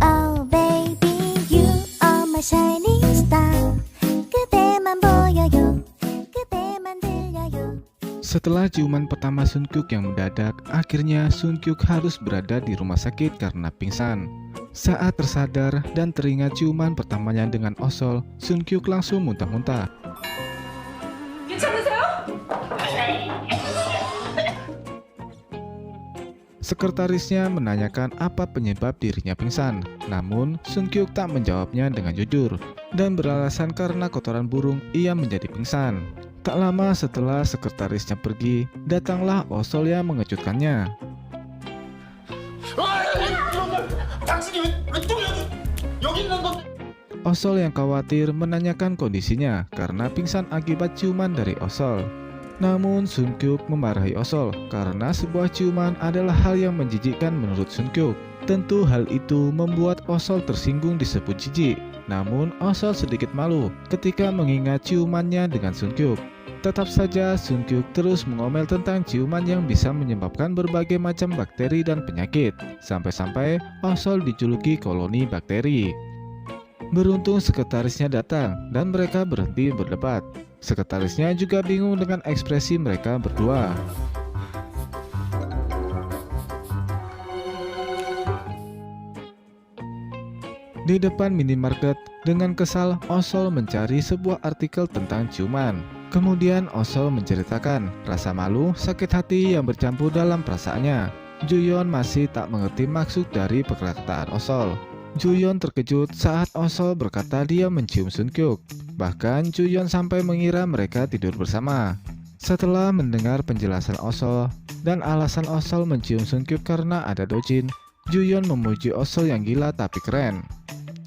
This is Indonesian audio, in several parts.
Oh baby, you are my shining star. 그대만 보여요. 그대만 들려요. Setelah ciuman pertama Sunkyuk yang mendadak, akhirnya Sunkyuk harus berada di rumah sakit karena pingsan. Saat tersadar dan teringat ciuman pertamanya dengan Osol, Sunkyuk langsung muntah-muntah. Sekretarisnya menanyakan apa penyebab dirinya pingsan, namun Sunkyuk tak menjawabnya dengan jujur dan beralasan karena kotoran burung ia menjadi pingsan. Tak lama setelah sekretarisnya pergi, datanglah Osol yang mengejutkannya. Osol yang khawatir menanyakan kondisinya karena pingsan akibat ciuman dari Osol. Namun Sunkyuk memarahi Osol karena sebuah ciuman adalah hal yang menjijikkan menurut Sunkyuk. Tentu hal itu membuat Osol tersinggung disebut jijik. Namun Osol sedikit malu ketika mengingat ciumannya dengan Sunkyuk. Tetap saja Sunkyuk terus mengomel tentang ciuman yang bisa menyebabkan berbagai macam bakteri dan penyakit. Sampai-sampai Osol dijuluki koloni bakteri. Beruntung sekretarisnya datang dan mereka berhenti berdebat. Sekretarisnya juga bingung dengan ekspresi mereka berdua. Di depan minimarket, dengan kesal Osol mencari sebuah artikel tentang ciuman. Kemudian Osol menceritakan rasa malu, sakit hati yang bercampur dalam perasaannya. Juyeon masih tak mengerti maksud dari perkataan Osol. Juyeon terkejut saat Osol berkata dia mencium Sunkyuk. Bahkan Juyeon sampai mengira mereka tidur bersama. Setelah mendengar penjelasan Osol dan alasan Osol mencium Sunkyuk karena ada dojin, Juyeon memuji Osol yang gila tapi keren.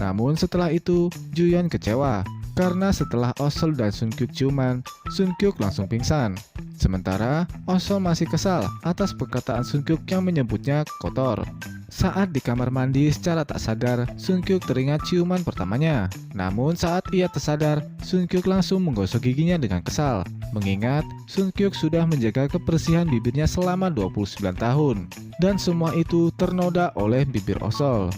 Namun setelah itu Juyeon kecewa karena setelah Osol dan Sunkyuk ciuman, Sunkyuk langsung pingsan. Sementara Osol masih kesal atas perkataan Sunkyuk yang menyebutnya kotor. Saat di kamar mandi secara tak sadar, Sunkyuk teringat ciuman pertamanya. Namun saat ia tersadar, Sunkyuk langsung menggosok giginya dengan kesal. Mengingat Sunkyuk sudah menjaga kebersihan bibirnya selama 29 tahun. Dan semua itu ternoda oleh bibir Osol.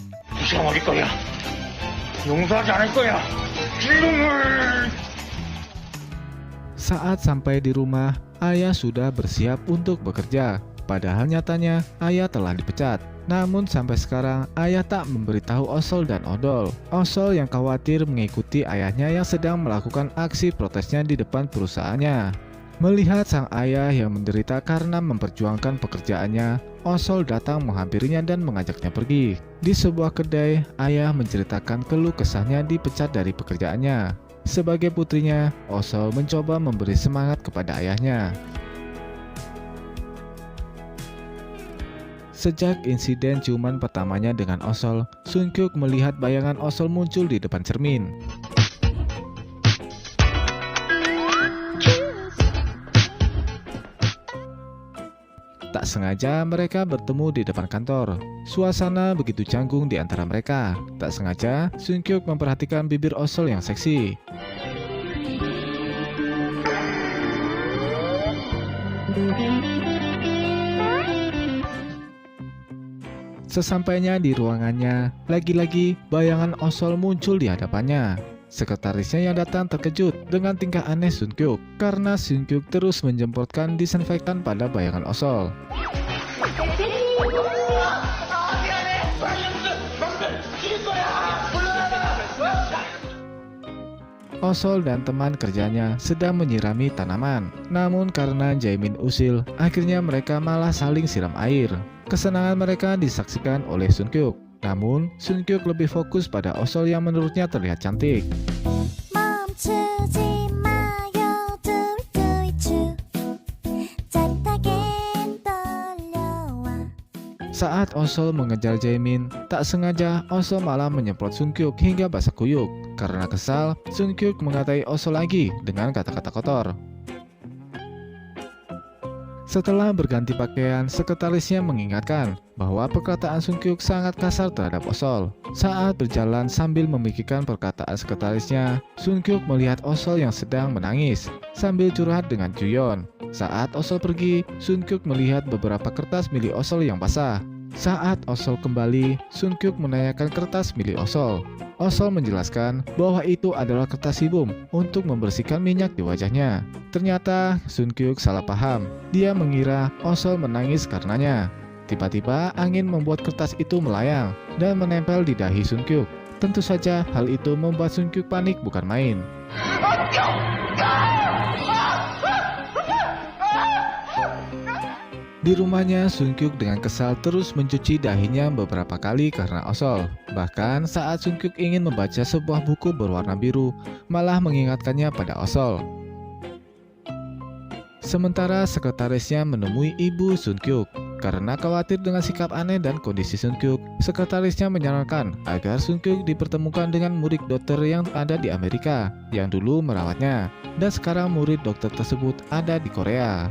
Saat sampai di rumah, ayah sudah bersiap untuk bekerja. Padahal nyatanya ayah telah dipecat. Namun sampai sekarang ayah tak memberitahu Osol dan Odol. Osol yang khawatir mengikuti ayahnya yang sedang melakukan aksi protesnya di depan perusahaannya. Melihat sang ayah yang menderita karena memperjuangkan pekerjaannya, Osol datang menghampirinya dan mengajaknya pergi. Di sebuah kedai, ayah menceritakan keluh kesahnya dipecat dari pekerjaannya. Sebagai putrinya, Osol mencoba memberi semangat kepada ayahnya. Sejak insiden ciuman pertamanya dengan Osol, Sunkyuk melihat bayangan Osol muncul di depan cermin. Tak sengaja mereka bertemu di depan kantor. Suasana begitu canggung di antara mereka. Tak sengaja, Sunkyuk memperhatikan bibir Osol yang seksi. Sesampainya di ruangannya, lagi-lagi bayangan Osol muncul di hadapannya. Sekretarisnya yang datang terkejut dengan tingkah aneh Sunkyuk karena Sunkyuk terus menjemprotkan disinfektan pada bayangan Osol. Osol dan teman kerjanya sedang menyirami tanaman. Namun karena Jaemin usil, akhirnya mereka malah saling siram air. Kesenangan mereka disaksikan oleh Sunkyuk. Namun, Sunkyuk lebih fokus pada Osol yang menurutnya terlihat cantik. Saat Osol mengejar Jaemin, tak sengaja Osol malah menyemprot Sunkyuk hingga basah kuyuk. Karena kesal, Sunkyuk mengatai Osol lagi dengan kata-kata kotor. Setelah berganti pakaian, sekretarisnya mengingatkan bahwa perkataan Sungkyuk sangat kasar terhadap Osol. Saat berjalan sambil memikirkan perkataan sekretarisnya, Sungkyuk melihat Osol yang sedang menangis sambil curhat dengan Juyeon. Saat Osol pergi, Sungkyuk melihat beberapa kertas milik Osol yang basah. Saat Osol kembali, Sungkyuk menanyakan kertas milik Osol. Osol menjelaskan bahwa itu adalah kertas sebum untuk membersihkan minyak di wajahnya. Ternyata Sungkyuk salah paham. Dia mengira Osol menangis karenanya. Tiba-tiba angin membuat kertas itu melayang dan menempel di dahi Sungkyuk. Tentu saja hal itu membuat Sungkyuk panik bukan main. Di rumahnya, Sungkyuk dengan kesal terus mencuci dahinya beberapa kali karena Osol. Bahkan saat Sungkyuk ingin membaca sebuah buku berwarna biru, malah mengingatkannya pada Osol. Sementara sekretarisnya menemui ibu Sungkyuk. Karena khawatir dengan sikap aneh dan kondisi Sungkyuk, sekretarisnya menyarankan agar Sungkyuk dipertemukan dengan murid dokter yang ada di Amerika, yang dulu merawatnya, dan sekarang murid dokter tersebut ada di Korea.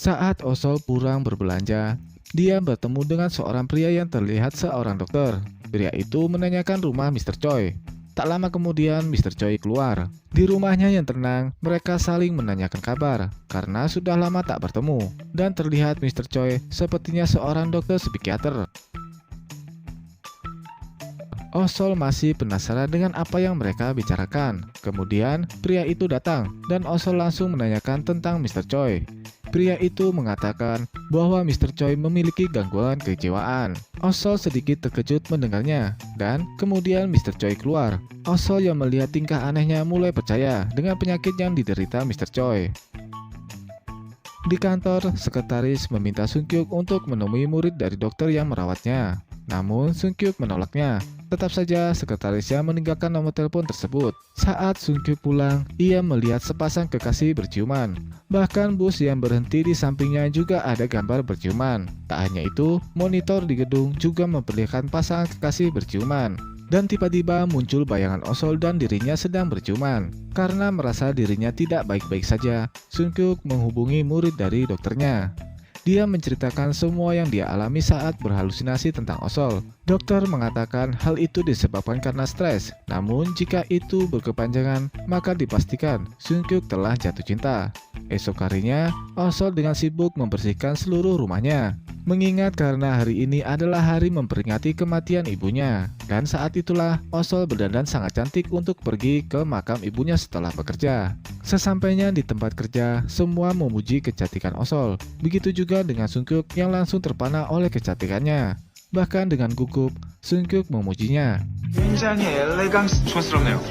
Saat Osol pulang berbelanja, dia bertemu dengan seorang pria yang terlihat seorang dokter. Pria itu menanyakan rumah Mr. Choi. Tak lama kemudian Mr. Choi keluar. Di rumahnya yang tenang, mereka saling menanyakan kabar karena sudah lama tak bertemu. Dan terlihat Mr. Choi sepertinya seorang dokter psikiater. Osol masih penasaran dengan apa yang mereka bicarakan. Kemudian pria itu datang dan Osol langsung menanyakan tentang Mr. Choi. Pria itu mengatakan bahwa Mr. Choi memiliki gangguan kejiwaan. Osol sedikit terkejut mendengarnya, dan kemudian Mr. Choi keluar. Osol yang melihat tingkah anehnya mulai percaya dengan penyakit yang diderita Mr. Choi. Di kantor, sekretaris meminta Sungkyuk untuk menemui murid dari dokter yang merawatnya. Namun Sungkyuk menolaknya. Tetap saja sekretarisnya meninggalkan nomor telepon tersebut. Saat Sungkyuk pulang, ia melihat sepasang kekasih berciuman. Bahkan bus yang berhenti di sampingnya juga ada gambar berciuman. Tak hanya itu, monitor di gedung juga memperlihatkan pasangan kekasih berciuman. Dan tiba-tiba muncul bayangan Osol dan dirinya sedang berciuman. Karena merasa dirinya tidak baik-baik saja, Sungkyuk menghubungi murid dari dokternya. Dia menceritakan semua yang dia alami saat berhalusinasi tentang Osol. Dokter mengatakan hal itu disebabkan karena stres. Namun jika itu berkepanjangan, maka dipastikan Sungkyuk telah jatuh cinta. Esok harinya, Osol dengan sibuk membersihkan seluruh rumahnya. Mengingat karena hari ini adalah hari memperingati kematian ibunya. Dan saat itulah Osol berdandan sangat cantik untuk pergi ke makam ibunya setelah bekerja. Sesampainya di tempat kerja, semua memuji kecantikan Osol. Begitu juga dengan Sungkyuk yang langsung terpana oleh kecantikannya. Bahkan dengan gugup, Sungkyuk memujinya. 굉장히 엘레강스촌스럽네요.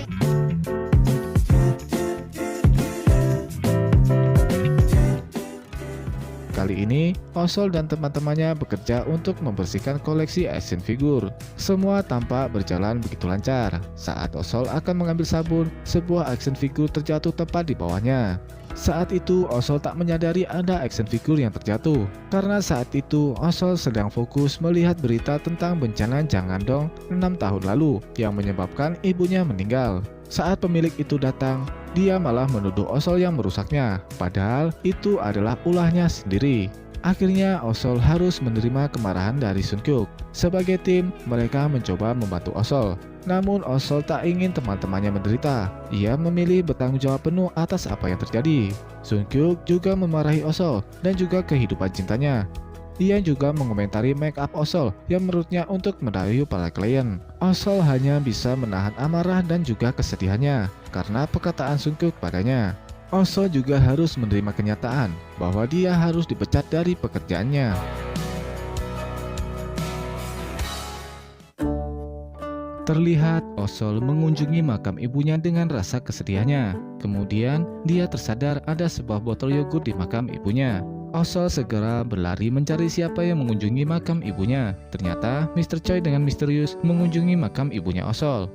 Kali ini, Osol dan teman-temannya bekerja untuk membersihkan koleksi action figure. Semua tampak berjalan begitu lancar. Saat Osol akan mengambil sabun, sebuah action figure terjatuh tepat di bawahnya. Saat itu, Osol tak menyadari ada action figure yang terjatuh. Karena saat itu, Osol sedang fokus melihat berita tentang bencana Jangan-dong 6 tahun lalu yang menyebabkan ibunya meninggal. Saat pemilik itu datang, dia malah menuduh Osol yang merusaknya, padahal itu adalah ulahnya sendiri. Akhirnya Osol harus menerima kemarahan dari Sungkyuk. Sebagai tim, mereka mencoba membantu Osol. Namun Osol tak ingin teman-temannya menderita. Ia memilih bertanggung jawab penuh atas apa yang terjadi. Sungkyuk juga memarahi Osol dan juga kehidupan cintanya. Ia juga mengomentari make up Osol yang menurutnya untuk merayu para klien. Osol hanya bisa menahan amarah dan juga kesedihannya karena perkataan Sungkyuk padanya. Osol juga harus menerima kenyataan bahwa dia harus dipecat dari pekerjaannya. Terlihat Osol mengunjungi makam ibunya dengan rasa kesedihannya. Kemudian dia tersadar ada sebuah botol yogurt di makam ibunya. Osol segera berlari mencari siapa yang mengunjungi makam ibunya. Ternyata Mr. Choi dengan misterius mengunjungi makam ibunya Osol.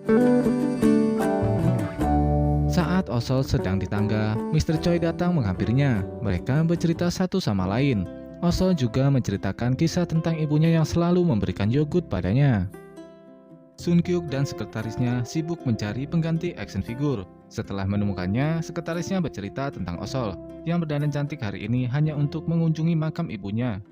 Saat Osol sedang di tangga, Mr. Choi datang menghampirinya. Mereka bercerita satu sama lain. Osol juga menceritakan kisah tentang ibunya yang selalu memberikan yogurt padanya. Sunkyuk dan sekretarisnya sibuk mencari pengganti action figure. Setelah menemukannya, sekretarisnya bercerita tentang Osol yang berdandan cantik hari ini hanya untuk mengunjungi makam ibunya.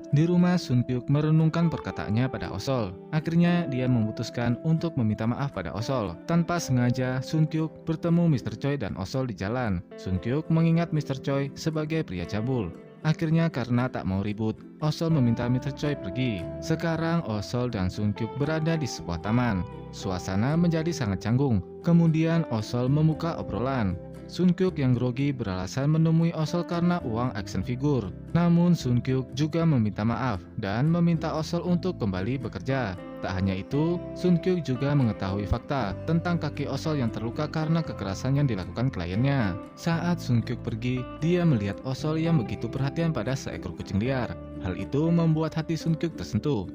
Di rumah, Sunkyuk merenungkan perkataannya pada Osol. Akhirnya dia memutuskan untuk meminta maaf pada Osol. Tanpa sengaja, Sunkyuk bertemu Mr. Choi dan Osol di jalan. Sunkyuk mengingat Mr. Choi sebagai pria cabul. Akhirnya karena tak mau ribut, Osol meminta Mr. Choi pergi. Sekarang Osol dan Sunkyuk berada di sebuah taman. Suasana menjadi sangat canggung. Kemudian Osol membuka obrolan. Sunkyuk yang grogi beralasan menemui Osol karena uang action figure. Namun Sunkyuk juga meminta maaf dan meminta Osol untuk kembali bekerja. Tak hanya itu, Sunkyuk juga mengetahui fakta tentang kaki Osol yang terluka karena kekerasan yang dilakukan kliennya. Saat Sunkyuk pergi, dia melihat Osol yang begitu perhatian pada seekor kucing liar. Hal itu membuat hati Sunkyuk tersentuh.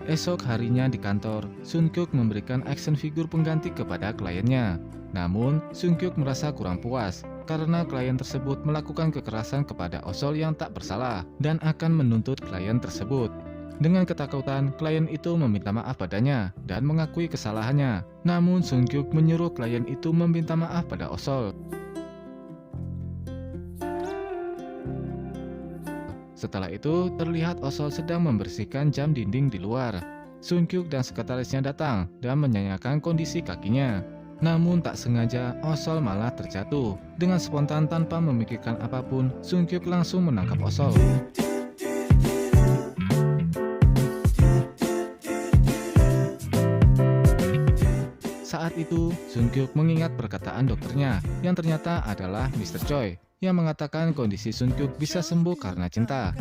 Esok harinya di kantor, Sunkyuk memberikan action figure pengganti kepada kliennya. Namun, Sunkyuk merasa kurang puas karena klien tersebut melakukan kekerasan kepada Osol yang tak bersalah dan akan menuntut klien tersebut. Dengan ketakutan, klien itu meminta maaf padanya dan mengakui kesalahannya. Namun, Sunkyuk menyuruh klien itu meminta maaf pada Osol. Setelah itu, terlihat Osol sedang membersihkan jam dinding di luar. Sunkyuk dan sekretarisnya datang dan menanyakan kondisi kakinya. Namun tak sengaja, Osol malah terjatuh. Dengan spontan tanpa memikirkan apapun, Sunkyuk langsung menangkap Osol. Saat itu, Sunkyuk mengingat perkataan dokternya yang ternyata adalah Mr. Choi yang mengatakan kondisi Sunkyuk bisa sembuh karena cinta.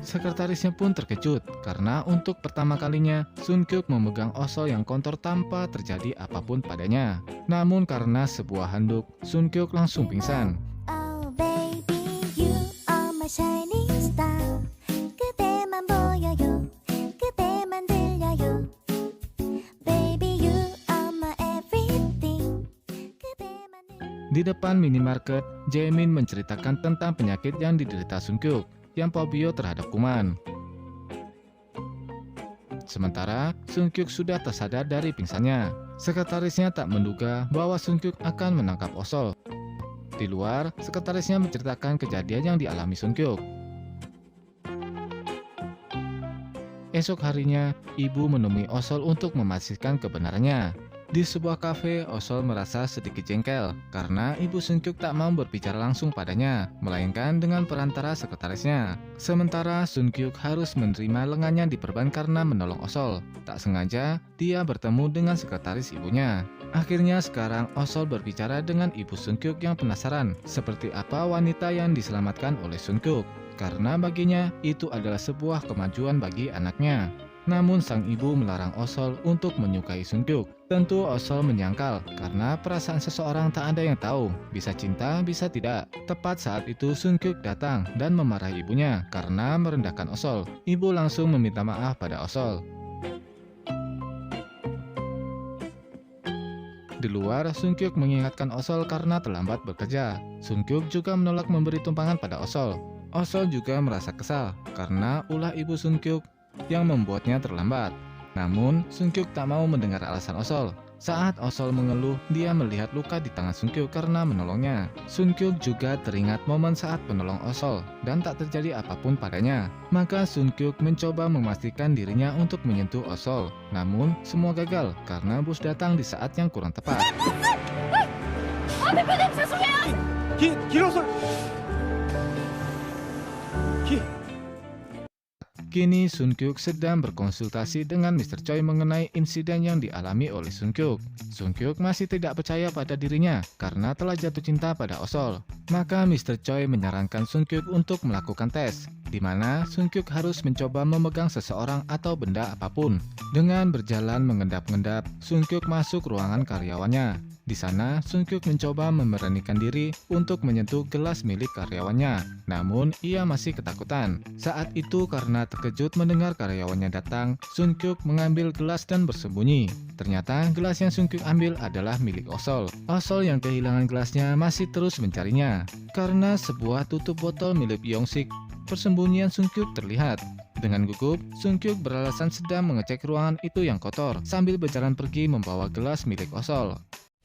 Sekretarisnya pun terkejut karena untuk pertama kalinya Sunkyuk memegang Osol yang kotor tanpa terjadi apapun padanya. Namun karena sebuah handuk, Sunkyuk langsung pingsan. Oh baby, you are my shining star. 그대만 보여요. 그대만 들려요. Baby, you are my everything. 그대만 들려요. Di depan minimarket, Jaemin menceritakan tentang penyakit yang diderita Sunkyuk, yang fobia terhadap kuman. Sementara, Sunkyuk sudah tersadar dari pingsannya. Sekretarisnya tak menduga bahwa Sunkyuk akan menangkap Osol. Di luar, sekretarisnya menceritakan kejadian yang dialami Sunkyuk. Esok harinya, ibu menemui Osol untuk memastikan kebenarannya. Di sebuah kafe, Osol merasa sedikit jengkel karena ibu Sunkyuk tak mau berbicara langsung padanya, melainkan dengan perantara sekretarisnya. Sementara Sunkyuk harus menerima lengannya diperban karena menolong Osol. Tak sengaja, dia bertemu dengan sekretaris ibunya. Akhirnya sekarang Osol berbicara dengan ibu Sunkyuk yang penasaran seperti apa wanita yang diselamatkan oleh Sunkyuk. Karena baginya itu adalah sebuah kemajuan bagi anaknya. Namun sang ibu melarang Osol untuk menyukai Sunkyuk. Tentu Osol menyangkal karena perasaan seseorang tak ada yang tahu, bisa cinta bisa tidak. Tepat saat itu Sunkyuk datang dan memarahi ibunya karena merendahkan Osol. Ibu langsung meminta maaf pada Osol. Di luar, Sunkyuk mengingatkan Osol karena terlambat bekerja. Sunkyuk juga menolak memberi tumpangan pada Osol. Osol juga merasa kesal karena ulah ibu Sunkyuk yang membuatnya terlambat. Namun, Sunkyuk tak mau mendengar alasan Osol. Saat Osol mengeluh, dia melihat luka di tangan Sunkyuk karena menolongnya. Sunkyuk juga teringat momen saat menolong Osol dan tak terjadi apapun padanya. Maka Sunkyuk mencoba memastikan dirinya untuk menyentuh Osol. Namun, semua gagal karena bus datang di saat yang kurang tepat. Kini Sunkyuk sedang berkonsultasi dengan Mr. Choi mengenai insiden yang dialami oleh Sunkyuk. Sunkyuk masih tidak percaya pada dirinya karena telah jatuh cinta pada Osol. Maka Mr. Choi menyarankan Sunkyuk untuk melakukan tes, di mana Sunkyuk harus mencoba memegang seseorang atau benda apapun. Dengan berjalan mengendap-endap, Sunkyuk masuk ruangan karyawannya. Di sana, Sungkyuk mencoba memberanikan diri untuk menyentuh gelas milik karyawannya. Namun, ia masih ketakutan. Saat itu karena terkejut mendengar karyawannya datang, Sungkyuk mengambil gelas dan bersembunyi. Ternyata gelas yang Sungkyuk ambil adalah milik Osol. Osol yang kehilangan gelasnya masih terus mencarinya. Karena sebuah tutup botol milik Yongsik, persembunyian Sungkyuk terlihat. Dengan gugup, Sungkyuk beralasan sedang mengecek ruangan itu yang kotor sambil berjalan pergi membawa gelas milik Osol.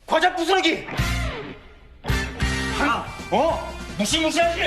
과자 부스러기! 무시무시하지?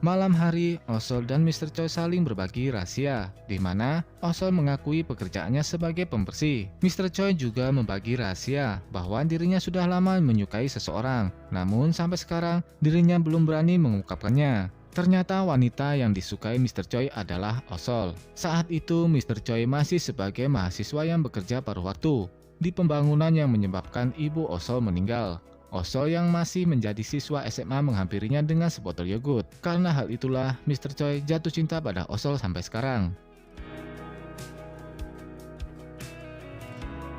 Malam hari, Osol dan Mr. Choi saling berbagi rahasia, di mana Osol mengakui pekerjaannya sebagai pembersih. Mr. Choi juga membagi rahasia bahwa dirinya sudah lama menyukai seseorang, namun sampai sekarang dirinya belum berani mengungkapkannya. Ternyata wanita yang disukai Mr. Choi adalah Osol. Saat itu Mr. Choi masih sebagai mahasiswa yang bekerja paruh waktu di pembangunan yang menyebabkan ibu Osol meninggal. Osol yang masih menjadi siswa SMA menghampirinya dengan sebotol yogurt. Karena hal itulah Mr. Choi jatuh cinta pada Osol sampai sekarang.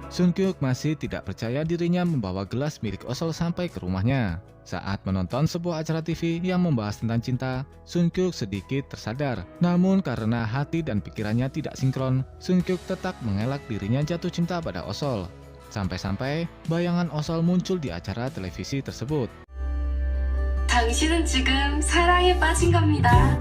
Sungkyuk masih tidak percaya dirinya membawa gelas milik Osol sampai ke rumahnya. Saat menonton sebuah acara TV yang membahas tentang cinta, Sungkyuk sedikit tersadar. Namun karena hati dan pikirannya tidak sinkron, Sungkyuk tetap mengelak dirinya jatuh cinta pada Osol. Sampai-sampai bayangan Osol muncul di acara televisi tersebut. 당신은 지금 사랑에 빠진 겁니다.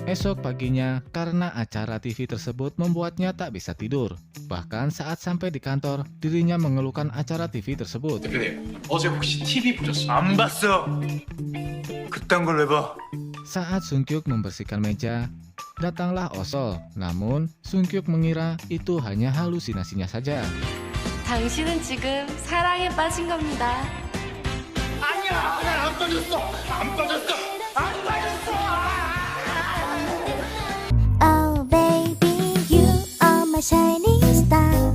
Esok paginya, karena acara TV tersebut membuatnya tak bisa tidur. Bahkan saat sampai di kantor, dirinya mengeluhkan acara TV tersebut. 대표님, 어제 혹시 TV 보셨어요? 안 봤어. 그딴 걸 왜 봐? Saat Sungkyuk membersihkan meja, datanglah Osol. Namun, Sungkyuk mengira itu hanya halusinasinya saja. 당신은 지금 사랑에 빠진 겁니다. 아니야, 난 안 빠졌어. 안 빠졌어. 안 빠졌어. Oh baby, you are my shining star.